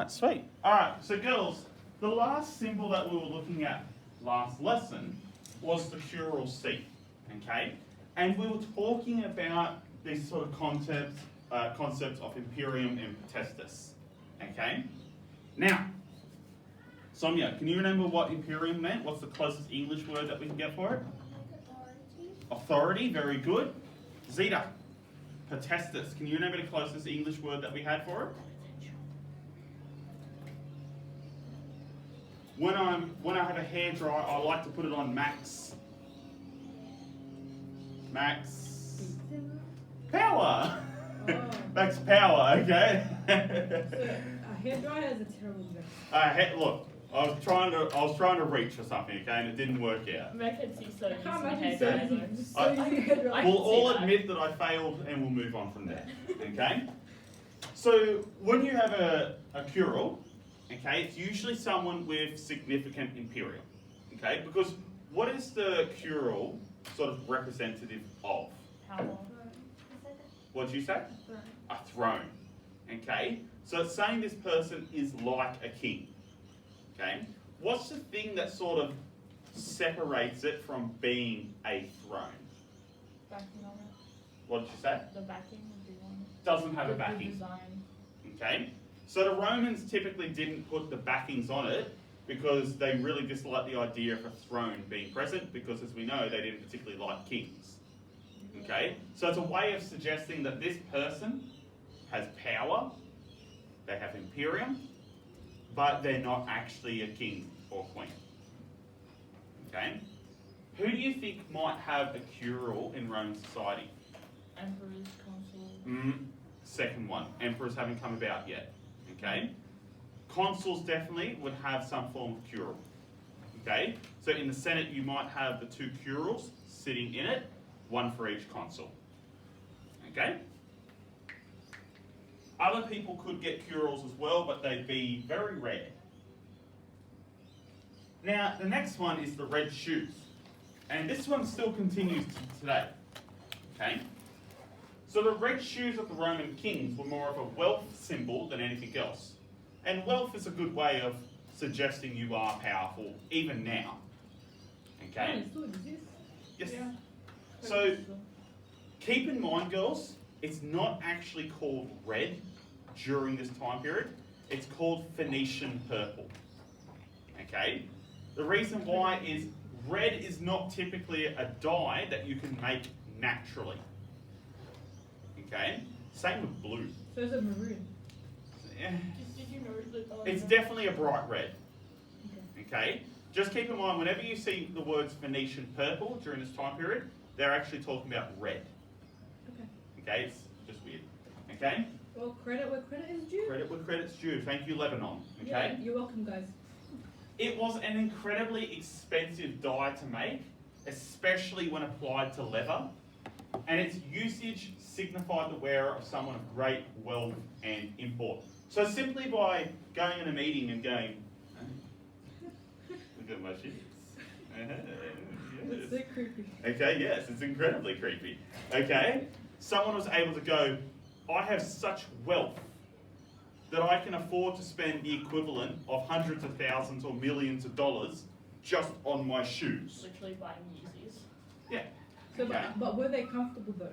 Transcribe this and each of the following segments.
Alright, sweet. Alright, so girls, the last symbol that we were looking at last lesson was the curule seat, okay? And we were talking about these sort of concepts of imperium and potestas, okay? Now, Sonia, can you remember what imperium meant? What's the closest English word that we can get for it? Authority. Authority, very good. Zeta, potestas. Can you remember the closest English word that we had for it? When I have a hairdryer, I like to put it on max power. Oh. Max power, okay? So a hairdryer is a terrible job. Look, I was trying to reach for something, okay, and it didn't work out. Make it so I easy. can't imagine hair so drying easy. though. Just so easy hairdryer. I We'll can see all that. admit that I failed, and we'll move on from there, okay? So when you have a curule, okay, it's usually someone with significant imperium, okay? Because what is the curule sort of representative of? Power. What did you say? A throne, okay? So it's saying this person is like a king, okay? What's the thing that sort of separates it from being a throne? Backing on it. What did you say? The backing would be one. Doesn't have a The backing, design. okay? So the Romans typically didn't put the backings on it because they really disliked the idea of a throne being present, because as we know, they didn't particularly like kings, okay? So it's a way of suggesting that this person has power, they have imperium, but they're not actually a king or queen, okay? Who do you think might have a curule in Roman society? Emperors, consuls. Second one, emperors haven't come about yet, okay? Consuls definitely would have some form of curule, okay? So in the Senate you might have the two curules sitting in it, one for each consul, okay? Other people could get curules as well, but they'd be very rare. Now, the next one is the red shoes. And this one still continues today, okay? So the red shoes of the Roman kings were more of a wealth symbol than anything else. And wealth is a good way of suggesting you are powerful, even now, okay? It still exists. Yes. Yeah. So, keep in mind, girls, it's not actually called red during this time period. It's called Phoenician purple. Okay? The reason why is red is not typically a dye that you can make naturally. Okay? Same with blue. So is it maroon? Eh, Did you know that? It's definitely a bright red. Okay? Just keep in mind, whenever you see the words Phoenician purple during this time period, they're actually talking about red. Okay. Okay? It's just weird. Okay? Well, credit where credit is due. Credit where credit's due. Thank you, Lebanon. Okay? Yeah, you're welcome, guys. It was an incredibly expensive dye to make, especially when applied to leather, and its usage signified the wearer of someone of great wealth and import. So simply by going in a meeting and going, look at my shoes. It's so creepy. Okay, yes, it's incredibly creepy. Okay, someone was able to go, I have such wealth that I can afford to spend the equivalent of hundreds of thousands or millions of dollars just on my shoes. Literally buying Yeezys. Yeah. So, Okay. but were they comfortable though?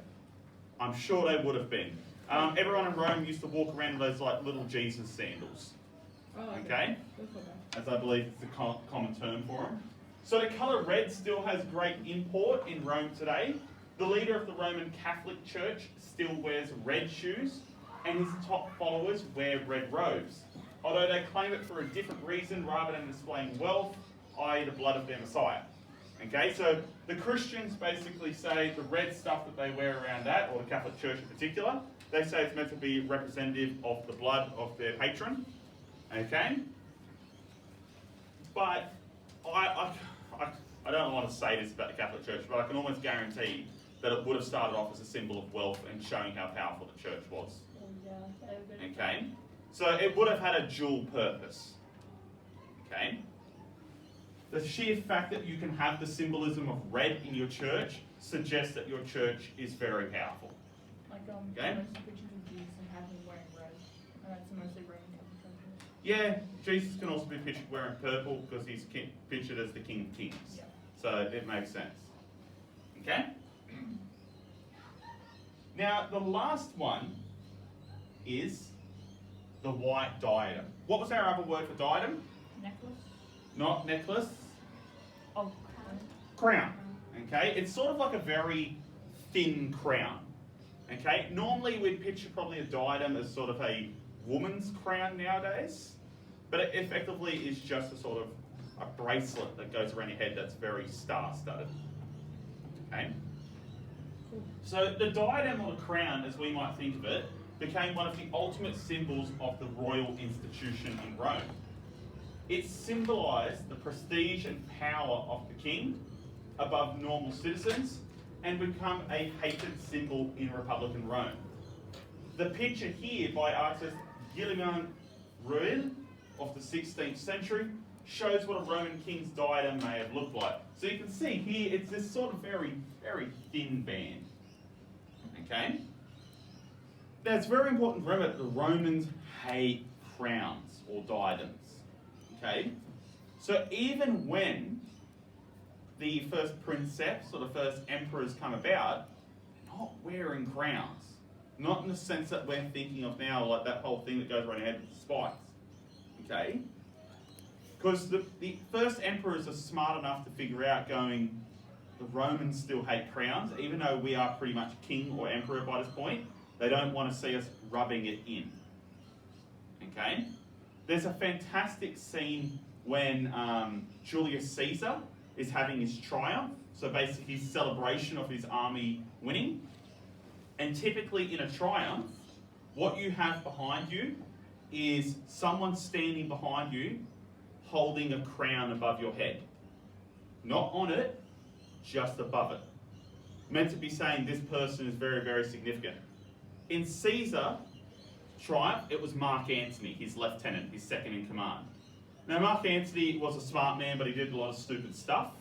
I'm sure they would have been. Everyone in Rome used to walk around with those like little Jesus sandals, Oh, okay? That's not bad. As I believe is the common term for them. So the colour red still has great import in Rome today. The leader of the Roman Catholic Church still wears red shoes, and his top followers wear red robes. Although they claim it for a different reason rather than displaying wealth, i.e. the blood of their Messiah. Okay, so the Christians basically say the red stuff that they wear around that, or the Catholic Church in particular, they say it's meant to be representative of the blood of their patron. Okay? But I don't want to say this about the Catholic Church, but I can almost guarantee that it would have started off as a symbol of wealth and showing how powerful the church was. Yeah. Okay? So it would have had a dual purpose. Okay? The sheer fact that you can have the symbolism of red in your church suggests that your church is very powerful. Like Okay. most pictures of Jesus and have him wearing red. And that's mostly Roman Catholic churches. Yeah, Jesus can also be pictured wearing purple because he's pictured as the King of Kings. Yeah. So it makes sense. Okay? Now, the last one is the white diadem. What was our other word for diadem? Necklace. Not necklace. Oh, Crown. Okay? It's sort of like a very thin crown. Okay? Normally we'd picture probably a diadem as sort of a woman's crown nowadays, but it effectively is just a sort of a bracelet that goes around your head that's very star-studded. Okay? So the diadem or the crown, as we might think of it, became one of the ultimate symbols of the royal institution in Rome. It symbolised the prestige and power of the king above normal citizens and become a hated symbol in Republican Rome. The picture here by artist Guillaume Ruel of the 16th century shows what a Roman king's diadem may have looked like. So you can see here it's this sort of very, very thin band. Okay? Now it's very important to remember that the Romans hate crowns or diadems. Okay? So even when the first princeps or the first emperors come about, they're not wearing crowns. Not in the sense that we're thinking of now, like that whole thing that goes around your head with the spikes. Okay? Because the first emperors are smart enough to figure out going, the Romans still hate crowns, even though we are pretty much king or emperor by this point. They don't want to see us rubbing it in. Okay? There's a fantastic scene when Julius Caesar is having his triumph, so basically his celebration of his army winning. And typically in a triumph, what you have behind you is someone standing behind you holding a crown above your head. Not on it, just above it. Meant to be saying this person is very, very significant. In Caesar triumph, it was Mark Antony, his lieutenant, his second in command. Now Mark Antony was a smart man, but he did a lot of stupid stuff.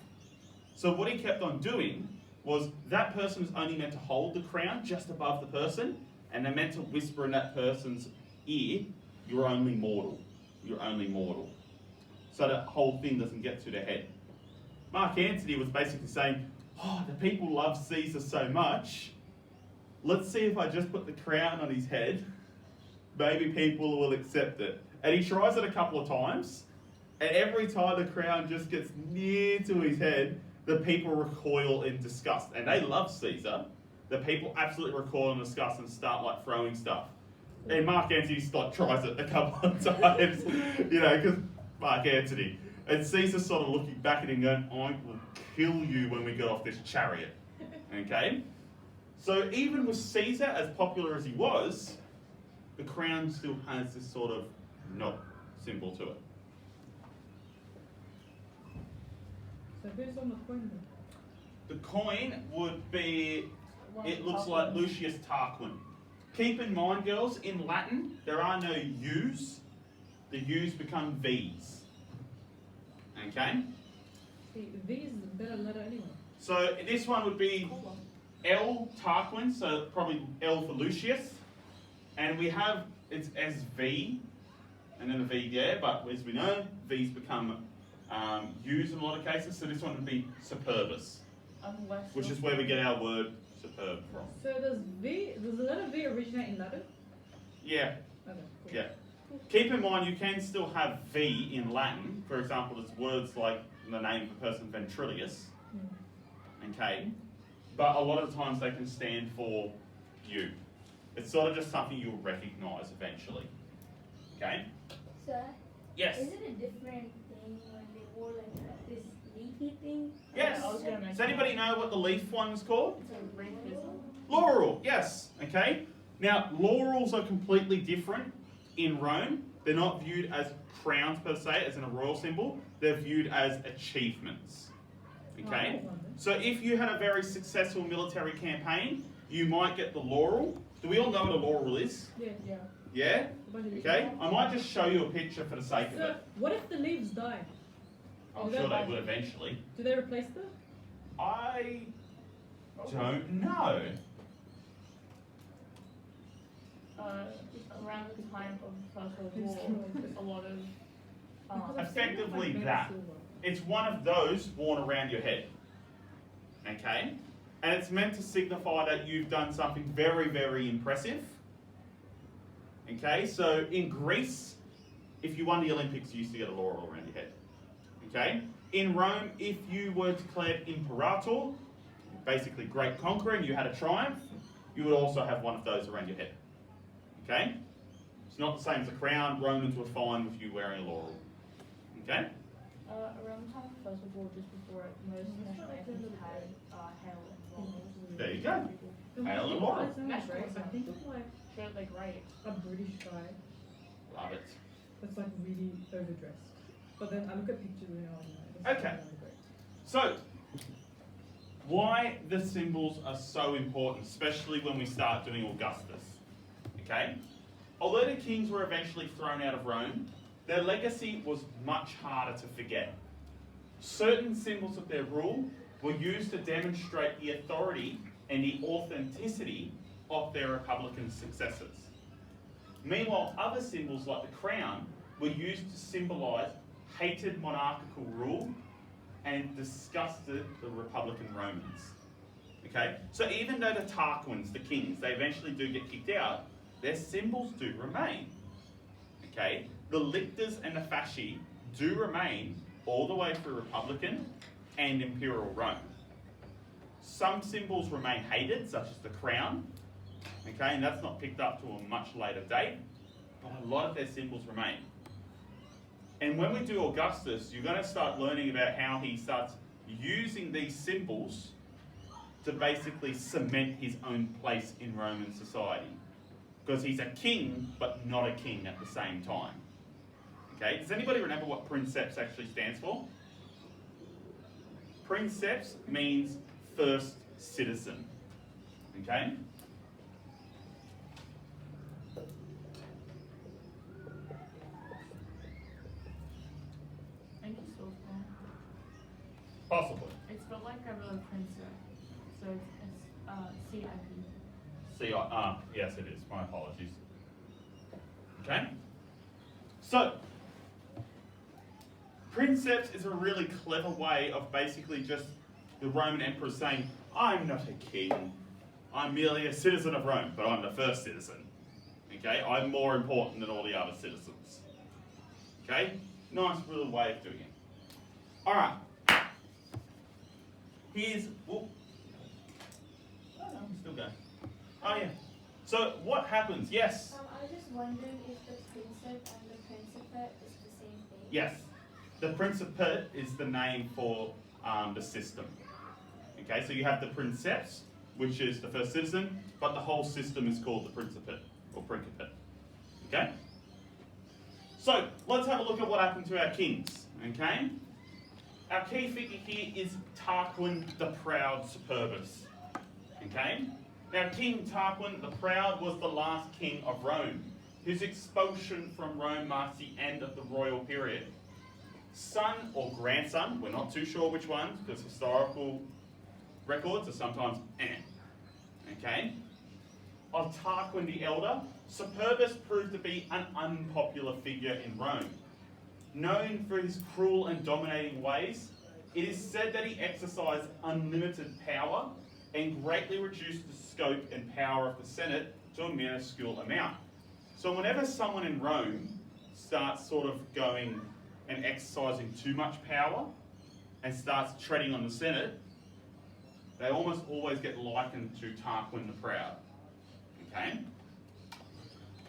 So what he kept on doing was that person was only meant to hold the crown just above the person, and they're meant to whisper in that person's ear, you're only mortal. You're only mortal. So that whole thing doesn't get to their head. Mark Antony was basically saying, oh, the people love Caesar so much, let's see if I just put the crown on his head, maybe people will accept it. And he tries it a couple of times, and every time the crown just gets near to his head, the people recoil in disgust. And they love Caesar. The people absolutely recoil in disgust and start like throwing stuff. And Mark Antony tries it a couple of times, because Mark Antony. And Caesar's sort of looking back at him going, I will kill you when we get off this chariot. Okay? So even with Caesar, as popular as he was, the crown still has this sort of symbol to it. So who's on the coin then? The coin would be, it looks like Lucius Tarquin. Keep in mind, girls, in Latin, there are no U's. The U's become V's. Okay? See, V is a better letter anyway. So this one would be L Tarquin, so probably L for Lucius. And we have it's as V, and then a V there, but as we know, V's become U's in a lot of cases, so this one would be Superbus, which is where we get our word superb from. So does the letter V originate in Latin? Yeah, Okay, cool. yeah. Keep in mind you can still have V in Latin. For example, there's words like the name of the person Ventrilius. Okay? But a lot of the times they can stand for U. It's sort of just something you'll recognise eventually. Okay? Sir? Yes? Is it a different thing when they wore like this leafy thing? Yes. I was gonna make Does anybody know what the leaf one's called? It's a racism. Laurel, yes. Okay? Now, laurels are completely different in Rome. They're not viewed as crowns per se, as in a royal symbol. They're viewed as achievements. Okay? So if you had a very successful military campaign, you might get the laurel. Do we all know what a laurel is? Yeah. Yeah. Yeah? Okay? I might just show you a picture for the sake of So it. what if the leaves die? I'm sure they would eventually. Do they replace them? I don't know. Around the time of the First World War, a lot of effectively Like that. silver. It's one of those worn around your head. Okay? And it's meant to signify that you've done something very, very impressive. Okay? So in Greece, if you won the Olympics, you used to get a laurel around your head. Okay? In Rome, if you were declared imperator, basically great conqueror, and you had a triumph, you would also have one of those around your head. Okay? It's not the same as a crown. Romans were fine with you wearing a laurel. Okay? Around the time of the First World War, just before it, most national anthems had hail and laurels. There you go. The Hail and one laurel. that sounds National great, I anthem. think of like They're great. a British guy Love it. that's like really overdressed. But then I look at pictures and I'm like, Okay. So, why the symbols are so important, especially when we start doing Augustus. Okay? Although the kings were eventually thrown out of Rome, their legacy was much harder to forget. Certain symbols of their rule were used to demonstrate the authority and the authenticity of their republican successors. Meanwhile, other symbols like the crown were used to symbolize hated monarchical rule and disgusted the republican Romans. Okay? So even though the Tarquins, the kings, they eventually do get kicked out, their symbols do remain. Okay? The lictors and the fasci do remain all the way through Republican and Imperial Rome. Some symbols remain hated, such as the crown, okay, and that's not picked up to a much later date, but a lot of their symbols remain. And when we do Augustus, you're going to start learning about how he starts using these symbols to basically cement his own place in Roman society. Because he's a king, but not a king at the same time. Okay, does anybody remember what princeps actually stands for? Princeps means first citizen. Okay? I think it's so fun. Possibly. It's spelled like a real princess. So it's CIP. Yes it is, my apologies. Okay? So, princeps is a really clever way of basically just the Roman emperor saying, I'm not a king, I'm merely a citizen of Rome, but I'm the first citizen. Okay? I'm more important than all the other citizens. Okay? Nice little way of doing it. Alright. Here's, oh no, I'm still going. Oh yeah. So what happens? Yes. I was just wondering if the princeps and the principate is the same thing. Yes. The principate is the name for the system. Okay, so you have the princeps, which is the first citizen, but the whole system is called the principate or principate. Okay? So let's have a look at what happened to our kings. Okay? Our key figure here is Tarquin the Proud Superbus. Okay? Now, King Tarquin the Proud was the last king of Rome, whose expulsion from Rome marks the end of the royal period. Son or grandson, we're not too sure which one, because historical records are sometimes okay, of Tarquin the Elder, Superbus proved to be an unpopular figure in Rome. Known for his cruel and dominating ways, it is said that he exercised unlimited power and greatly reduced the scope and power of the Senate to a minuscule amount. So whenever someone in Rome starts sort of going and exercising too much power and starts treading on the Senate, they almost always get likened to Tarquin the Proud. Okay?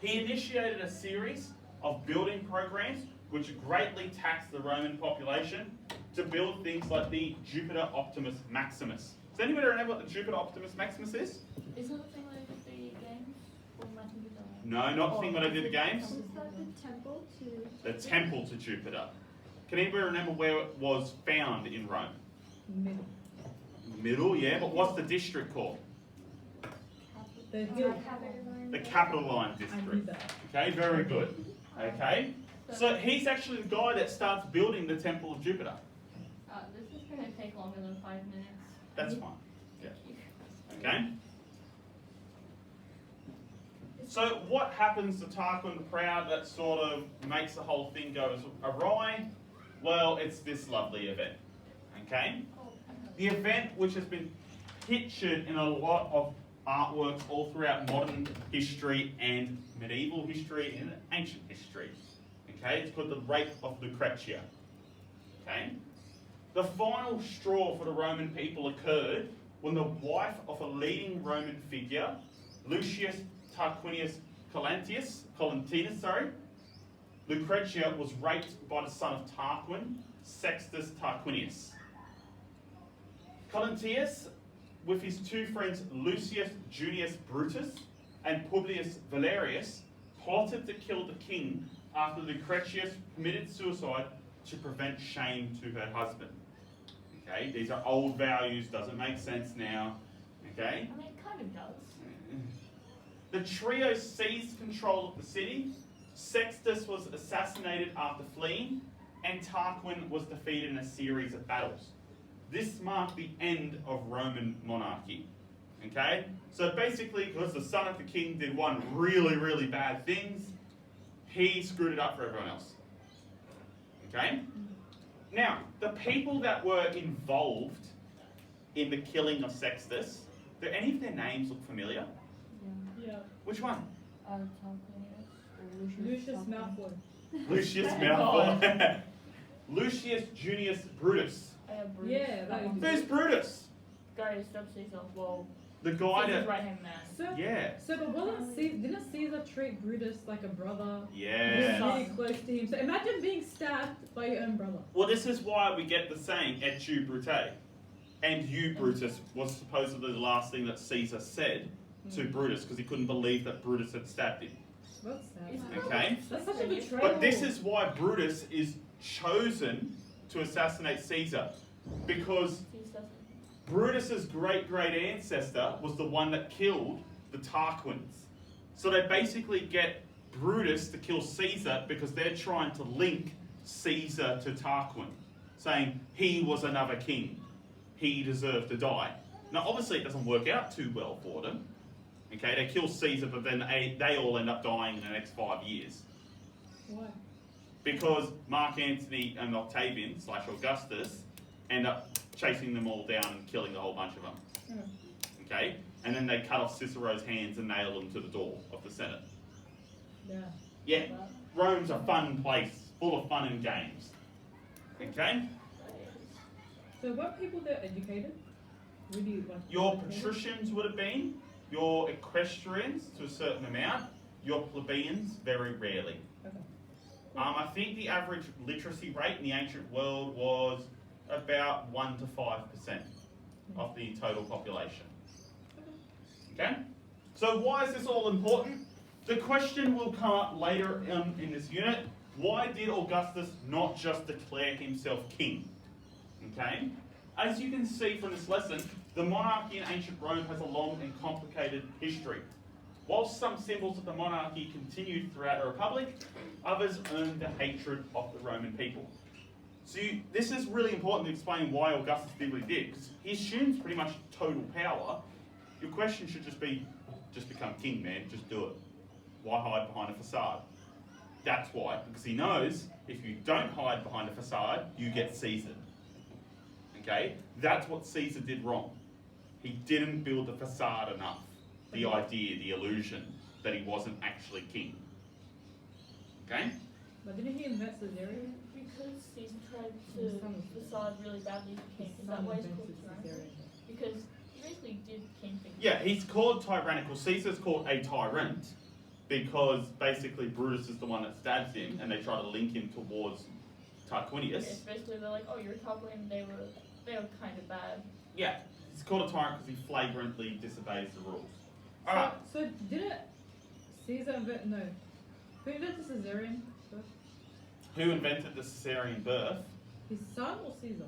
He initiated a series of building programs which greatly taxed the Roman population to build things like the Jupiter Optimus Maximus. Does anybody remember what the Jupiter Optimus Maximus is? Is that the thing that I did the games? Or am I thinking of that? No, not the thing when I did the games. Is that the temple to? The temple to Jupiter. Can anybody remember where it was found in Rome? Middle. Middle, yeah, but what's the district called? The hill. The Capitoline I District. did that. Okay, very good. Okay, so he's actually the guy that starts building the Temple of Jupiter. This is going to take longer than 5 minutes. That's fine. Yeah. Okay. So what happens to Tarquin the Proud that sort of makes the whole thing go awry? Well, it's this lovely event. Okay? The event, which has been pictured in a lot of artworks all throughout modern history and medieval history and ancient history. Okay? It's called the Rape of Lucretia. Okay? The final straw for the Roman people occurred when the wife of a leading Roman figure, Lucius Tarquinius Collantinus, Lucretia was raped by the son of Tarquin, Sextus Tarquinius. Collantinus, with his two friends Lucius Junius Brutus and Publius Valerius, plotted to kill the king after Lucretia committed suicide to prevent shame to her husband. Okay, these are old values, doesn't make sense now. Okay? I mean, it kind of does. The trio seized control of the city, Sextus was assassinated after fleeing, and Tarquin was defeated in a series of battles. This marked the end of Roman monarchy. Okay? So basically, because the son of the king did one really, really bad things, he screwed it up for everyone else. Okay? Now, the people that were involved in the killing of Sextus, do any of their names look familiar? Yeah. Which one? Lucius Malfoy. Lucius Malfoy. Lucius Junius Brutus. Brutus. Yeah, that is- Who's Brutus? Guy who stabbed Caesar. Well, The guy Caesar's that... right-hand man. So, Yeah. so but didn't Caesar treat Brutus like a brother? He Yeah. was really close to him. So imagine being stabbed by your own brother. Well, this is why we get the saying, et tu, Brute. And you, Brutus, was supposedly the last thing that Caesar said to Brutus, because he couldn't believe that Brutus had stabbed him. That's sad. Isn't Okay. That's such a betrayal. But this is why Brutus is chosen to assassinate Caesar. Because Brutus's great-great ancestor was the one that killed the Tarquins. So they basically get Brutus to kill Caesar because they're trying to link Caesar to Tarquin, saying he was another king. He deserved to die. Now, obviously, it doesn't work out too well for them. Okay, they kill Caesar, but then they all end up dying in the next 5 years. Why? Because Mark Antony and Octavian / Augustus end up chasing them all down and killing a whole bunch of them. Yeah. Okay, and then they cut off Cicero's hands and nail them to the door of the Senate. Yeah. Yeah, Rome's a fun place, full of fun and games. Okay, So were people there educated? Really, like, your educated? patricians would have been, your equestrians to a certain amount, your plebeians very rarely. Okay. I think the average literacy rate in the ancient world was about 1 to 5% of the total population. Okay? So why is this all important? The question will come up later in this unit. Why did Augustus not just declare himself king? Okay? As you can see from this lesson, the monarchy in ancient Rome has a long and complicated history. Whilst some symbols of the monarchy continued throughout the Republic, others earned the hatred of the Roman people. So this is really important to explain why Augustus did what he did, because he assumes pretty much total power. Your question should just be, just become king, man, just do it. Why hide behind a facade? That's why, because he knows if you don't hide behind a facade, you get Caesar. Okay? That's what Caesar did wrong. He didn't build the facade enough. The idea, the illusion that he wasn't actually king. Okay? But didn't he invent Caesarean? Because Caesar tried to facade really badly to king. Is that why he's called tyrannical? Because he basically did king things. Yeah, he's called tyrannical. Caesar's called a tyrant because basically Brutus is the one that stabs him and they try to link him towards Tarquinius. It's basically they're like, oh, you're Tarquin, they were kind of bad. Yeah, he's called a tyrant because he flagrantly disobeys the rules. Alright, So didn't Caesar invent? No. Who invented Caesarean? who invented the Caesarean birth? His son or Caesar?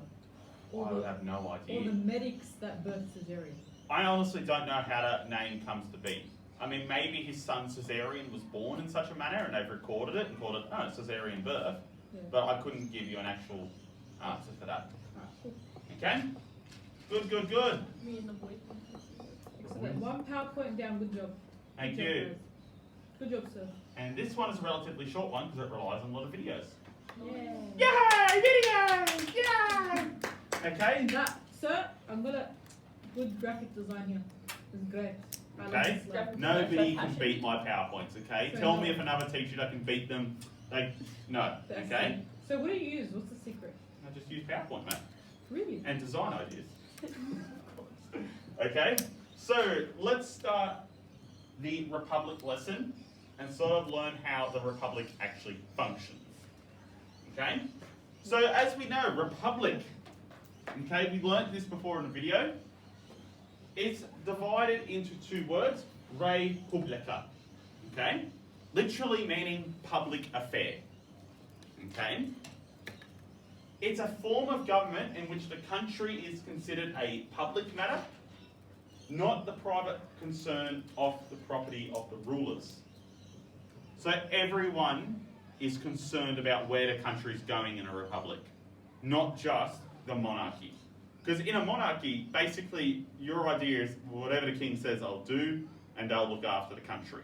I would have no Or idea. the medics that birthed Caesarean? I honestly don't know how that name comes to be. I mean, maybe his son Caesarion was born in such a manner and they've recorded it and called it, oh, Caesarean birth. Yeah. But I couldn't give you an actual answer for that. Okay? Good, good, good. Me and the boys. Excellent. One PowerPoint down. Good job. Thank Good job, you. guys. Good job, sir. And this one is a relatively short one because it relies on a lot of videos. Yeah. Yay! Video! Okay? That, sir, I'm gonna good graphic design here. It's great. I Okay. like this slide. Nobody can beat my PowerPoints, okay? So Tell no. me if another teacher that can beat them. No, That's okay? it. So what do you use? What's the secret? I just use PowerPoint, mate. Really? And design ideas. Okay? So, let's start the Republic lesson and sort of learn how the Republic actually functions. Okay? So, as we know, Republic, okay, we learnt this before in a video. It's divided into two words, Republika, okay? Literally meaning public affair, okay? It's a form of government in which the country is considered a public matter, not the private concern of the property of the rulers. So everyone is concerned about where the country is going in a republic, not just the monarchy. Because in a monarchy, basically, your idea is whatever the king says, I'll do, and they'll look after the country.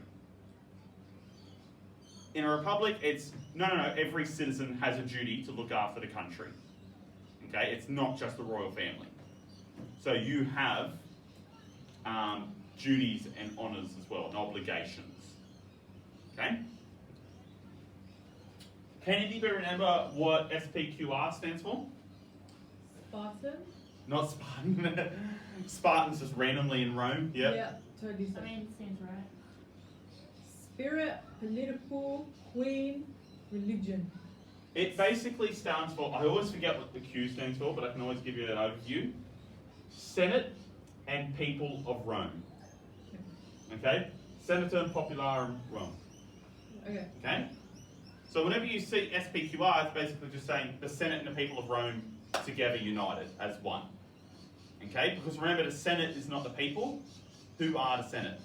In a republic, it's, no, every citizen has a duty to look after the country. Okay, it's not just the royal family. So you have duties and honours as well, and obligations. Okay? Can anybody remember what SPQR stands for? Spartan? Not Spartan. Spartans just randomly in Rome. Yep. Yeah, totally. I mean, it seems right. Spirit, political, queen, religion. It basically stands for, I always forget what the Q stands for, but I can always give you an overview. Senate and people of Rome. Okay? Senator Popularum Rome. Okay. Okay? So whenever you see SPQR, it's basically just saying the Senate and the people of Rome together united as one. Okay? Because remember, the Senate is not the people. Who are the Senate?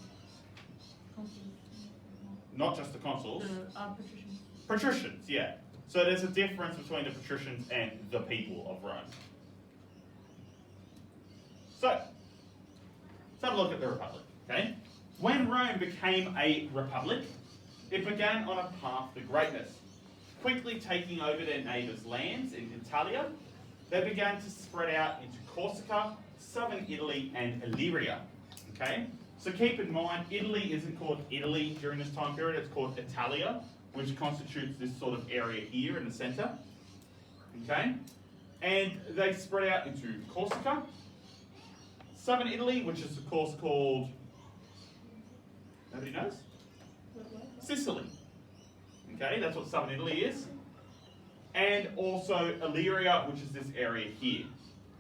Not just the consuls. Patricians. Patricians, yeah. So there's a difference between the patricians and the people of Rome. So, let's have a look at the Republic, okay? When Rome became a republic, it began on a path to greatness. Quickly taking over their neighbours' lands in Italia, they began to spread out into Corsica, southern Italy, and Illyria, okay? So keep in mind, Italy isn't called Italy during this time period, it's called Italia, which constitutes this sort of area here in the centre, okay? And they spread out into Corsica, southern Italy, which is of course called, nobody knows? Sicily. Okay, that's what southern Italy is. And also Illyria, which is this area here.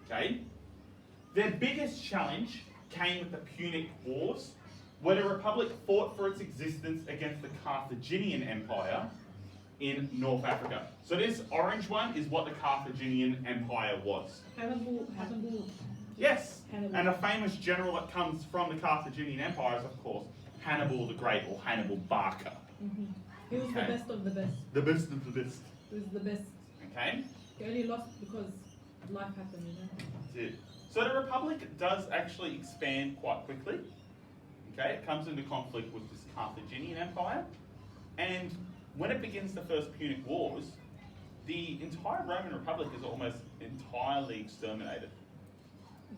Okay? Their biggest challenge came with the Punic Wars, where the Republic fought for its existence against the Carthaginian Empire in North Africa. So this orange one is what the Carthaginian Empire was. Hannibal. Yes, Hannibal. and a famous general that comes from the Carthaginian Empire is, of course, Hannibal the Great, or Hannibal Barca. Mm-hmm. He was Okay. the best of the best. The best of the best. He was the best. Okay? He only lost because life happened, you know. That's it. So the Republic does actually expand quite quickly. Okay? It comes into conflict with this Carthaginian Empire. And when it begins the First Punic Wars, the entire Roman Republic is almost entirely exterminated.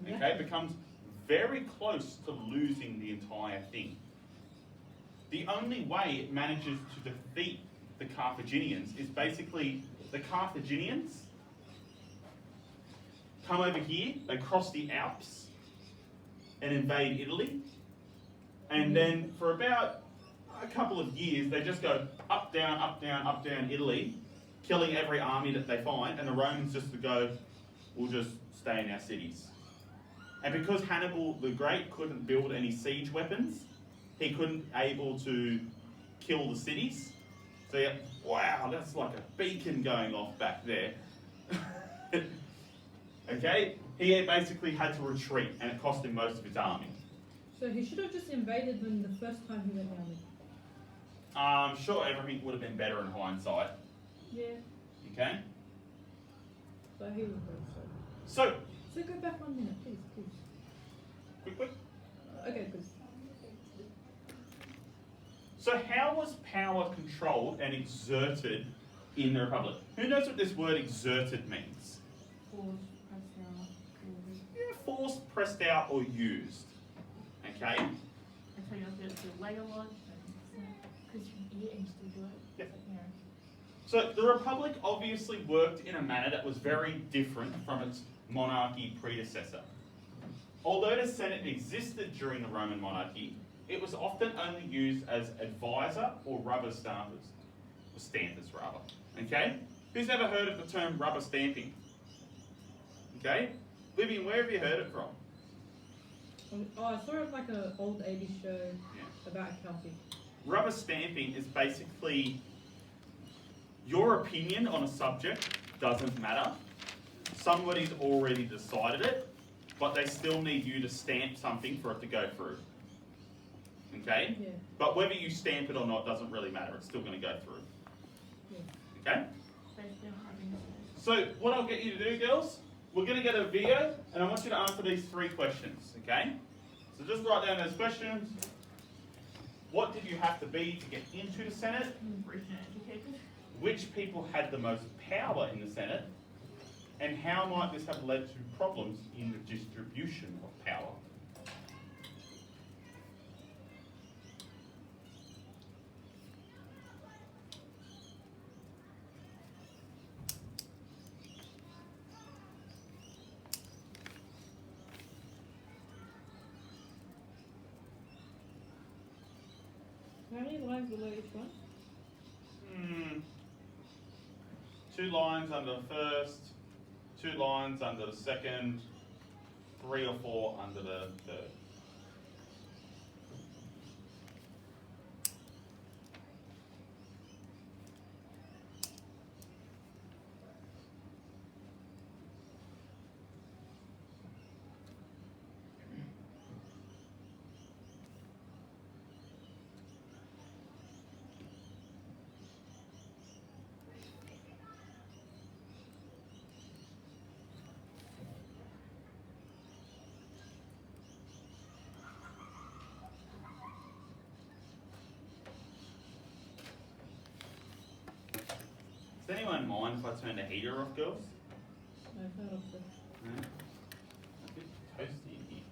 Okay? It becomes very close to losing the entire thing. The only way it manages to defeat the Carthaginians is basically the Carthaginians come over here, they cross the Alps and invade Italy, and then for about a couple of years they just go up, down, up, down, up, down Italy, killing every army that they find, and the Romans just go, we'll just stay in our cities. And because Hannibal the Great couldn't build any siege weapons, he couldn't able to kill the cities. So yeah, wow, that's like a beacon going off back there. Okay, he basically had to retreat, and it cost him most of his army. So he should have just invaded them the first time he went down there. I'm sure everything would have been better in hindsight. Yeah. Okay, But he was very sorry. so So go back 1 minute, please. quick. Okay, good. So how was power controlled and exerted in the Republic? Who knows what this word exerted means? Force, press down. forced, pressed out, or used. Okay? I tell you, I have to do Lego lot, because you can eat and you still do it. Yep. It's like, So the Republic obviously worked in a manner that was very different from its monarchy predecessor. Although the Senate existed during the Roman monarchy, it was often only used as advisor or rubber stampers. Or stampers, rather. Okay? Who's ever heard of the term rubber stamping? Okay? Vivian, where have you heard it from? Oh, I saw it like an old 80s show about accounting. Rubber stamping is basically your opinion on a subject doesn't matter. Somebody's already decided it, but they still need you to stamp something for it to go through. Okay? Yeah. But whether you stamp it or not doesn't really matter. It's still going to go through. Yeah. Okay? Basically, I'm having this. So what I'll get you to do, girls, we're going to get a video, and I want you to answer these 3 questions. Okay? So just write down those questions. What did you have to be to get into the Senate? Rich and educated. Which people had the most power in the Senate? And how might this have led to problems in the distribution of power? How many lines below each one? 2 lines under the first, 2 lines under the second, 3 or 4 under the third. Does anyone mind if I turn the heater off, girls? No, turn off the. No? It's a bit toasty in here.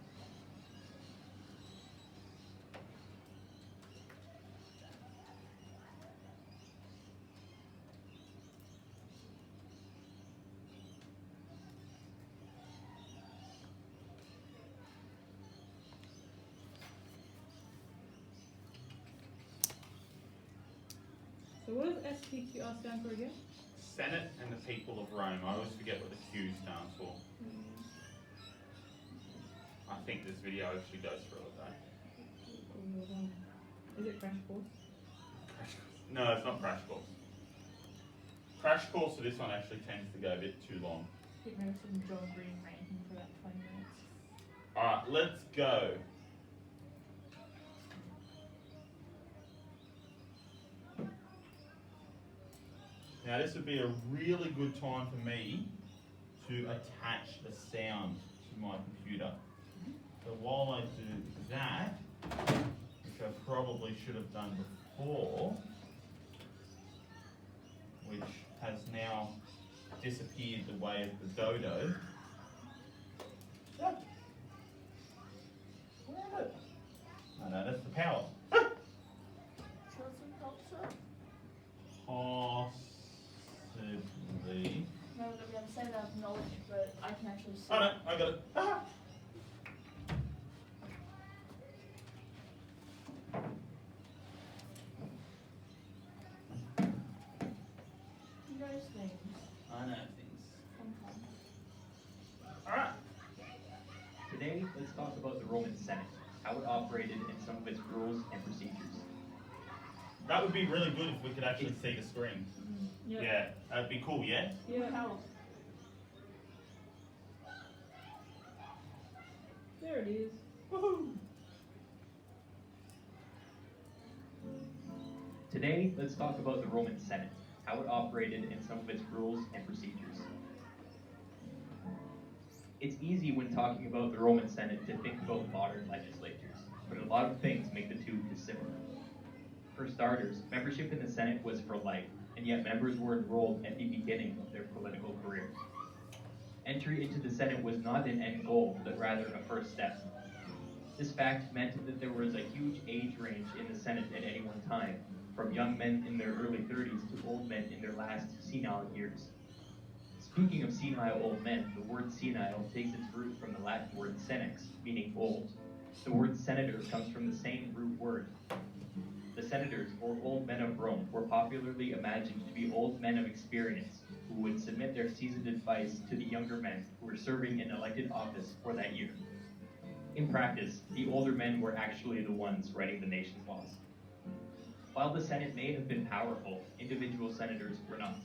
So what does SPQR stand for again? Senate and the people of Rome. I always forget what the Q stands for. I think this video actually goes through it though. Is it crash course? Crash course. No, it's not crash course. Crash course for this one actually tends to go a bit too long. I think maybe some John Green ranting for about 20 minutes. Alright, let's go. Now this would be a really good time for me to attach the sound to my computer. So while I do that, which I probably should have done before, which has now disappeared the way of the dodo. Yeah. Where is it? Oh no, that's the power. Show some help, sir. Possibly. No, I'm saying that of knowledge, but I can actually see. Oh no, I got it. Ah. He knows things. I know things. Sometimes. Alright. Today, let's talk about the Roman Senate, how it operated, and some of its rules and procedures. That would be really good if we could actually see the screen. Yeah. Yeah, that'd be cool, yeah? Yeah. How? There it is. Woohoo! Today, let's talk about the Roman Senate, how it operated, and some of its rules and procedures. It's easy when talking about the Roman Senate to think about modern legislatures, but a lot of things make the two dissimilar. For starters, membership in the Senate was for life, and yet members were enrolled at the beginning of their political career. Entry into the Senate was not an end goal, but rather a first step. This fact meant that there was a huge age range in the Senate at any one time, from young men in their early 30s to old men in their last senile years. Speaking of senile old men, the word senile takes its root from the Latin word senex, meaning old. The word senator comes from the same root word. The senators, or old men of Rome, were popularly imagined to be old men of experience who would submit their seasoned advice to the younger men who were serving in elected office for that year. In practice, the older men were actually the ones writing the nation's laws. While the Senate may have been powerful, individual senators were not.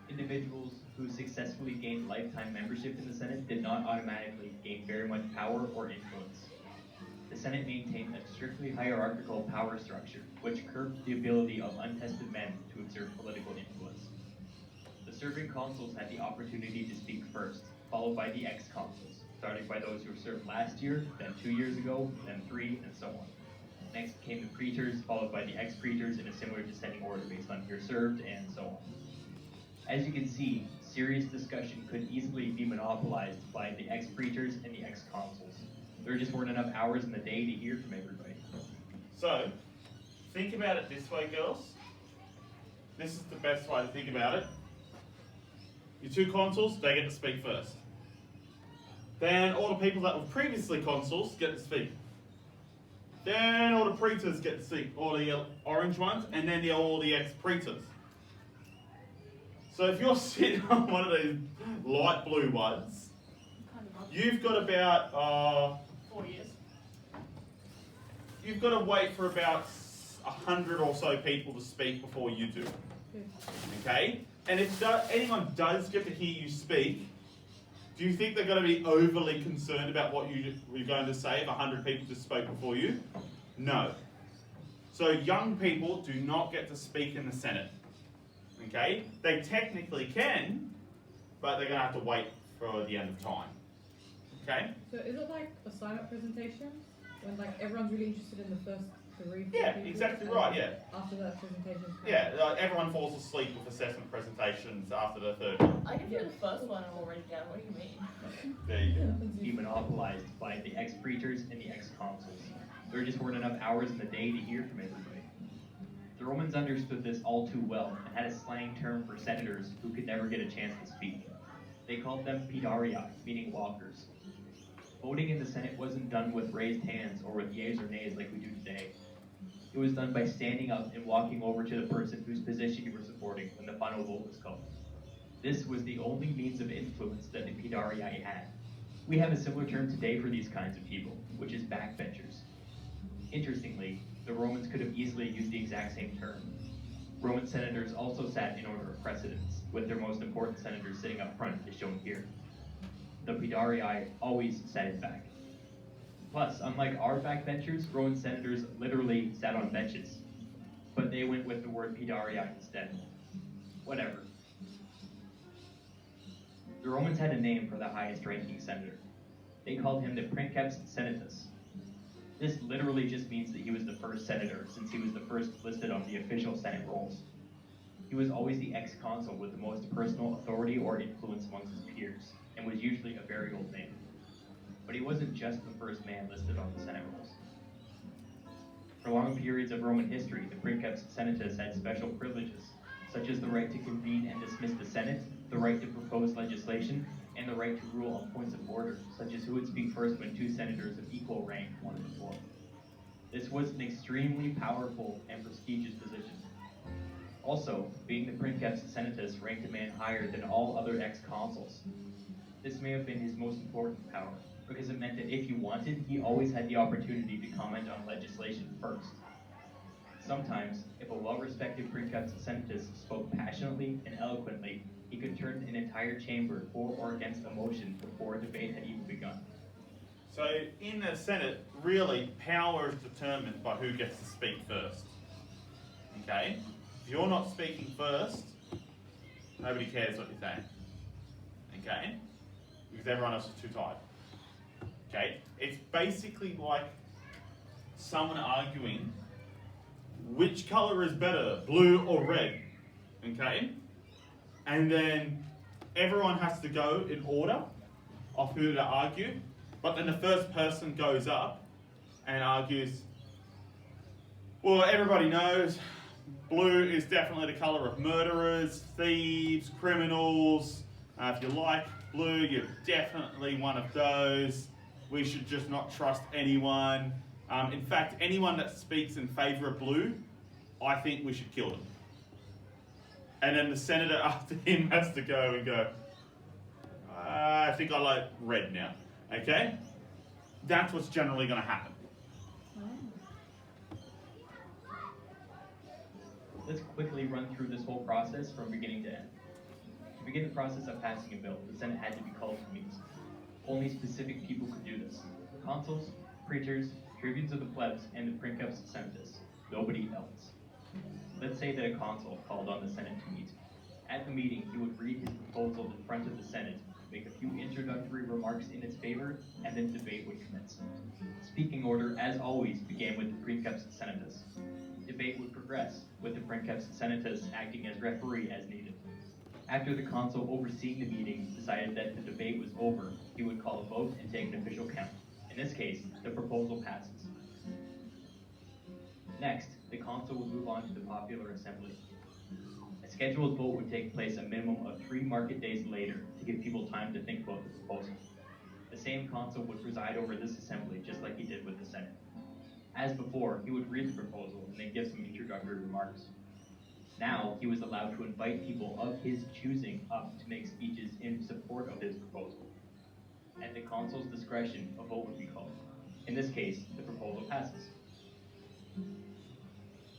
Individuals who successfully gained lifetime membership in the Senate did not automatically gain very much power or influence. The Senate maintained a strictly hierarchical power structure, which curbed the ability of untested men to exert political influence. The serving consuls had the opportunity to speak first, followed by the ex-consuls, starting by those who served last year, then 2 years ago, then 3, and so on. Next came the praetors, followed by the ex-praetors in a similar descending order based on year served, and so on. As you can see, serious discussion could easily be monopolized by the ex-praetors and the ex-consuls. There just weren't enough hours in the day to hear from everybody. So, think about it this way, girls. This is the best way to think about it. Your 2 consuls, they get to speak first. Then all the people that were previously consuls get to speak. Then all the praetors get to speak, all the orange ones, and then all the ex-praetors. So if you're sitting on one of these light blue ones, Kind of up. you've got about 4 years. you've got to wait for about 100 or so people to speak before you do. Okay? And if anyone does get to hear you speak, do you think they're going to be overly concerned about what you're going to say if 100 people just spoke before you? No. So young people do not get to speak in the Senate. Okay? They technically can, but they're going to have to wait for the end of time. Okay? So is it like a silent presentation when like everyone's really interested in the first 3? Yeah, people, exactly and right, yeah. After that presentation. Yeah, everyone falls asleep with assessment presentations after the third one. I can do the first one and already down. What do you mean? There you go. Be monopolized by the ex-praetors and the ex-consuls. There just weren't enough hours in the day to hear from everybody. The Romans understood this all too well and had a slang term for senators who could never get a chance to speak. They called them pt.2, meaning walkers. Voting in the Senate wasn't done with raised hands or with yeas or nays like we do today. It was done by standing up and walking over to the person whose position you were supporting when the final vote was called. This was the only means of influence that the pt.2 had. We have a similar term today for these kinds of people, which is backbenchers. Interestingly, the Romans could have easily used the exact same term. Roman senators also sat in order of precedence, with their most important senators sitting up front, as shown here. The pt.2 always sat in back. Plus, unlike our backbenchers, Roman senators literally sat on benches, but they went with the word pt.2 instead. Whatever. The Romans had a name for the highest-ranking senator. They called him the princeps senatus. This literally just means that he was the first senator, since he was the first listed on the official Senate rolls. He was always the ex-consul with the most personal authority or influence amongst his peers, and was usually a very old man. But he wasn't just the first man listed on the Senate rolls. For long periods of Roman history, the princeps senatus had special privileges, such as the right to convene and dismiss the Senate, the right to propose legislation, and the right to rule on points of order, such as who would speak first when 2 senators of equal rank wanted the floor. This was an extremely powerful and prestigious position. Also, being the princeps senatus ranked a man higher than all other ex-consuls. This may have been his most important power, because it meant that if he wanted, he always had the opportunity to comment on legislation first. Sometimes, if a well-respected princeps senatus spoke passionately and eloquently, he could turn an entire chamber for or against a motion before a debate had even begun. So in the Senate, really, power is determined by who gets to speak first. Okay? If you're not speaking first, nobody cares what you're saying. Okay? Because everyone else is too tired. Okay? It's basically like someone arguing which color is better, blue or red. Okay? And then everyone has to go in order of who to argue, but then the first person goes up and argues, well, everybody knows blue is definitely the colour of murderers, thieves, criminals. If you like blue, you're definitely one of those. We should just not trust anyone. In fact, anyone that speaks in favour of blue, I think we should kill them. And then the senator after him has to go and go, I think I like red now. Okay? That's what's generally going to happen. Let's quickly run through this whole process from beginning to end. To begin the process of passing a bill, the Senate had to be called to meet. Only specific people could do this. Consuls, praetors, tribunes of the plebs, and the princeps senatus. Nobody else. Let's say that a consul called on the Senate to meet. At the meeting, he would read his proposal in front of the Senate, make a few introductory remarks in its favor, and then debate would commence. Speaking order, as always, began with the princeps senatus. Debate would progress, with the princeps senatus acting as referee as needed. After the consul overseeing the meeting decided that the debate was over, he would call a vote and take an official count. In this case, the proposal passes. Next, the consul would move on to the popular assembly. A scheduled vote would take place a minimum of 3 market days later to give people time to think about the proposal. The same consul would preside over this assembly just like he did with the Senate. As before, he would read the proposal and then give some introductory remarks. Now, he was allowed to invite people of his choosing up to make speeches in support of his proposal. At the consul's discretion, a vote would be called. In this case, the proposal passes.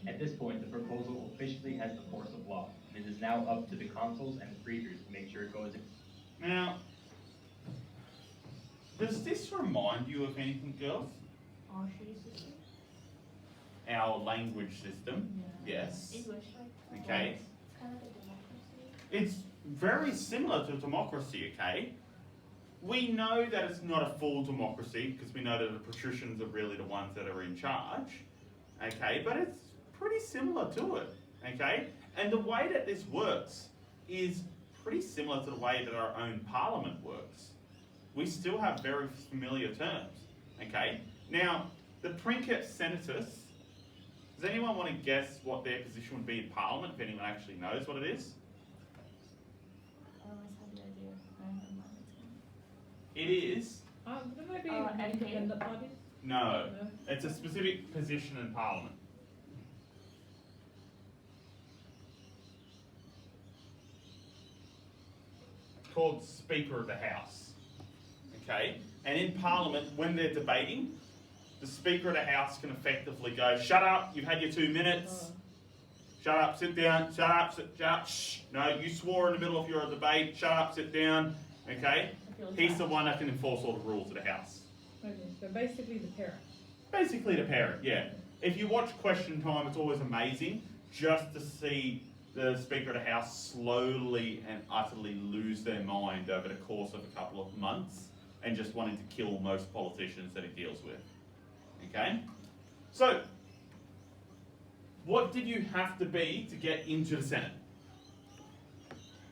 At this point, the proposal officially has the force of law, and it is now up to the consuls and the praetors to make sure it goes in. Now, does this remind you of anything, girls? System. Our language system, yes. English. Okay. It's kind of a democracy. It's very similar to democracy, okay? We know that it's not a full democracy because we know that the patricians are really the ones that are in charge, okay? But it's pretty similar to it, okay? And the way that this works is pretty similar to the way that our own parliament works. We still have very familiar terms, okay? Now, the princeps senatus, does anyone want to guess what their position would be in Parliament, if anyone actually knows what it is? I always had the idea. I don't know mine. It is, Wouldn't it be educated. independent parties? no, No. it's a specific position in Parliament. Called Speaker of the House, okay? And in Parliament, when they're debating, the Speaker of the House can effectively go, shut up, you've had your 2 minutes. Shut up, sit down, shut up, shut up, shh. No, you swore in the middle of your debate, shut up, sit down, okay? He's the one that can enforce all the rules of the House. Okay, so basically the parent. Basically the parent, yeah. If you watch Question Time, it's always amazing just to see the Speaker of the House slowly and utterly lose their mind over the course of a couple of months and just wanting to kill most politicians that he deals with. Okay? So, what did you have to be to get into the Senate?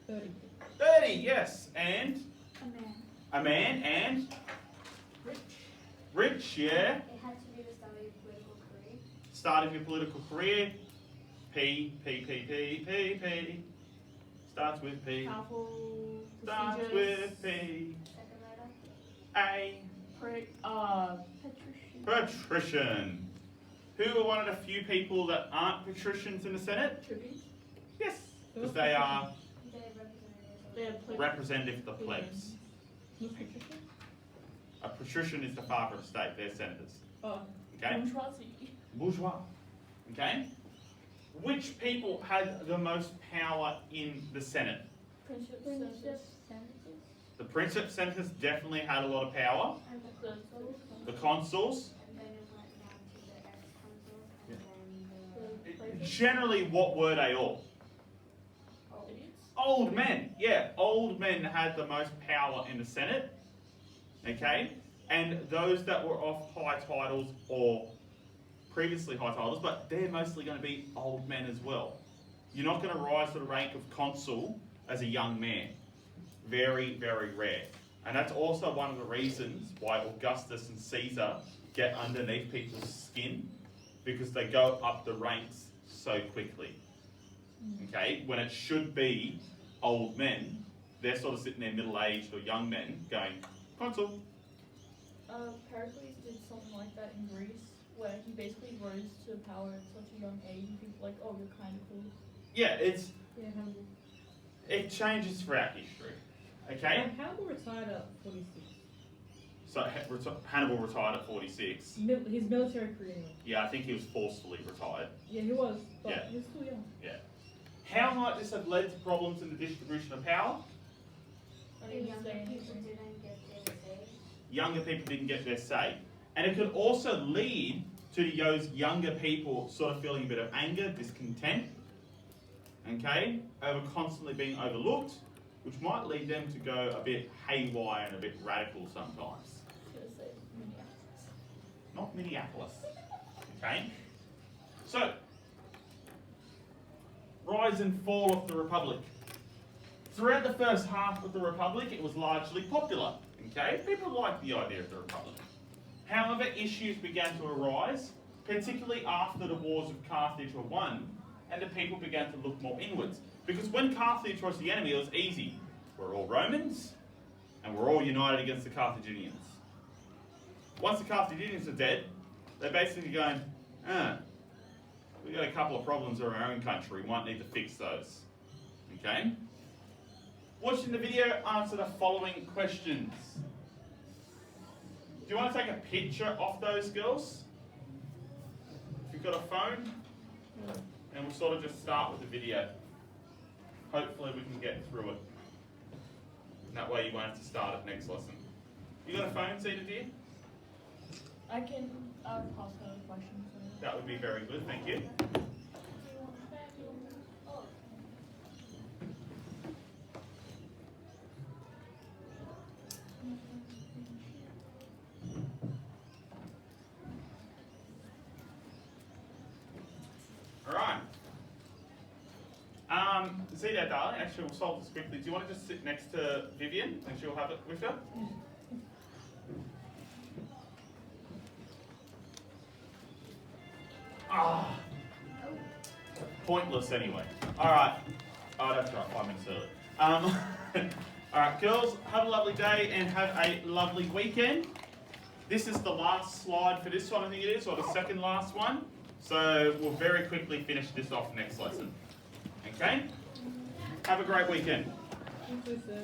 30. 30, yes. And A man. a man and Rich. rich, yeah. It had to be the start of your political career. Start of your political career. P. Starts with P. Powerful. Starts prestigious, with P. Second letter. A. Patrician. Patrician. Who are one of the few people that aren't patricians in the Senate? Tribute. Yes, because they are They're representatives. They're plebeians. representative of the plebs. Who's patrician? A patrician is the father of the state, they're senators. Oh, Okay? Bourgeoisie. Bourgeois. Okay? Which people had the most power in the Senate? Princeps. Princeps, Senators. senators, The princeps senators definitely had a lot of power. and the consuls. The consuls, And then it went down to the ex-consuls, and then the... generally, what were they all? Idiots. Old men. Yeah, old men had the most power in the Senate. Okay? And those that were of high titles or previously high titles, but they're mostly going to be old men as well. You're not going to rise to the rank of consul as a young man. very, very rare. And that's also one of the reasons why Augustus and Caesar get underneath people's skin, because they go up the ranks so quickly. Okay, when it should be old men, they're sort of sitting there middle-aged or young men going, consul. Pericles did something like that in Greece, where he basically rose to power at such a young age, and people were like, oh, you're kind of cool. Yeah, Yeah, Hannibal. it changes throughout history. Okay, And Hannibal retired at 46. so Hannibal retired at 46. His military career. Yeah, I think he was forcefully retired. Yeah, he was, but Yeah. he was still young. How might this have led to problems in the distribution of power? I The didn't younger say people anything. didn't get their say. Younger people didn't get their say. And it could also lead to those younger people sort of feeling a bit of anger, discontent, okay, over constantly being overlooked, which might lead them to go a bit haywire and a bit radical sometimes. Should have said Minneapolis. Not Minneapolis, okay? So, rise and fall of the Republic. Throughout the first half of the Republic, it was largely popular, okay? People liked the idea of the Republic. However, issues began to arise, particularly after the wars of Carthage were won, and the people began to look more inwards. Because when Carthage was the enemy, it was easy. We're all Romans, and we're all united against the Carthaginians. Once the Carthaginians are dead, they're basically going, we've got a couple of problems in our own country, we might need to fix those. Okay? Watching the video, answer the following questions. Do you want to take a picture of those girls? If you've got a phone, and we'll sort of just start with the video. Hopefully we can get through it. And that way you won't have to start at next lesson. You got a phone, Zeta dear? I can pass her a question. That would be very good, thank you. Alright. Zeta, darling, actually we'll solve this quickly. Do you want to just sit next to Vivian and she'll have it with her? Ah, pointless anyway. Alright. Oh, that's right, 5 minutes early. Alright, girls, have a lovely day and have a lovely weekend. This is the last slide for this one, I think it is, or the second last one. So we'll very quickly finish this off next lesson. Okay? Have a great weekend. Thank you, sir.